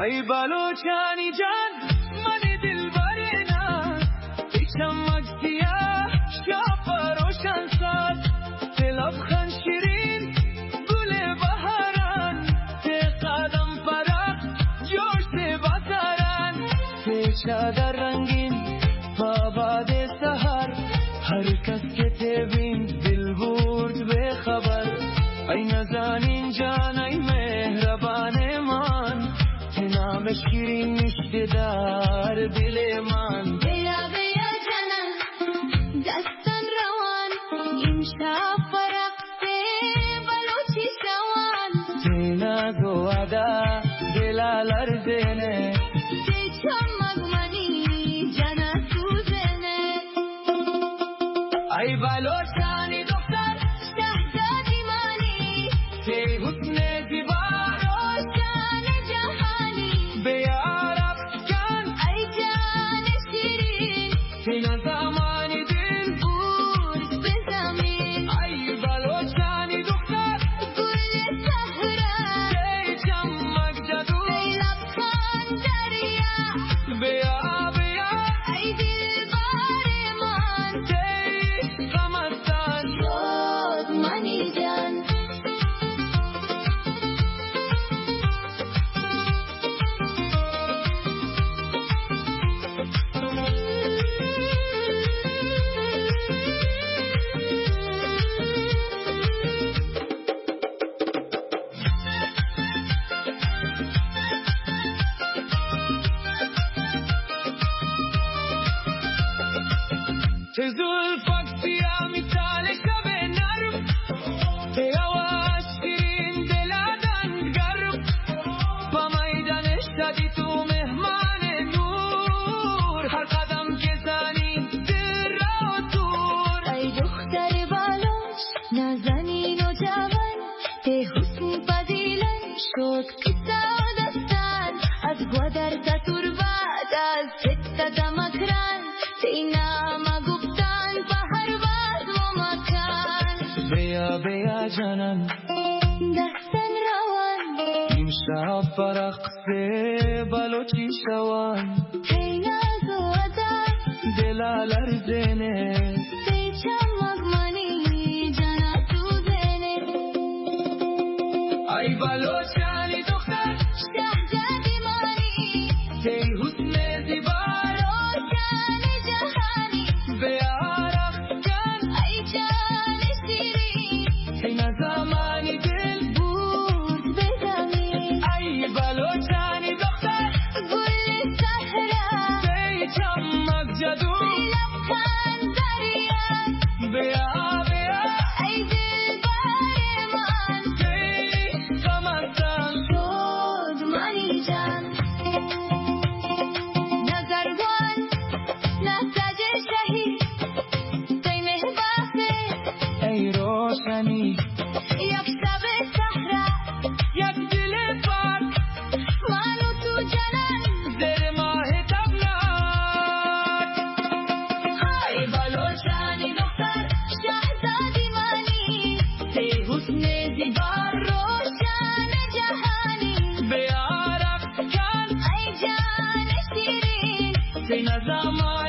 ای بلوچانی جان من دل برنا چمک سیاه شب روشن ساز لبخند شیرین گل بهاران قدم فرق جوش بسران چادر رنگین باد سحر هر کس که تبین دل برد به خبر ای نازنین جان ای مهربان من نام شیرین نشته در دل من بیا بیا جانم دستان روان امشب فرقت بلوچی شوان تینا گوادا دل لرزنه چمک منی جانا سوزنه ای بلوچانی دختر شهزادی منی تی حسن زیبا روشن جهانی بیار افکن ای جان شیرین تینا زمانی دل بود به زمین ای بلوچانی دختر گل صحرا تی چمک جادو لبخند دریا بیا بیا ای دلبر من تی غمستان شد منی جان تی زلفک سیاه مثال شب نرم تی آواز شیرین دل آدم گرم با میدان شدی تو مهمان نور هر قدم که زنی دل را دور ای دختر بالوش نازنین و جوان به حسن فضیلت شد قصه و داستان از گودر تا تربت از سکته تا مکران سینا ما گفتن به هر وقت و مکان بیا بیا جانم دستن روان امشب برقص بلوچی شوان ای ناز و عطر دل لرزنه ای چمک منی جانا سوزنه ای بلوچانی دختر شهزادی منی تی حسن زیبا روشن جهانی بیار افکن ای جان شیرین تینا زمانی دل بود به زمین ای بلوچانی دختر گل صحرا تی چمک جادو لبخند دریا بیا بیا ای دلبر من تی غمستان شد منی جان نظرگوان نساج شهی تی مهباسه ای روشنی یک شب صحرا یک دل پاک من و تو جانان زیر ماه تابناک ای بلوچانی دختر شهزادی منی تی حسن زیبا روشن جهانی بیار افکن ای جان شیرین تینا زمانی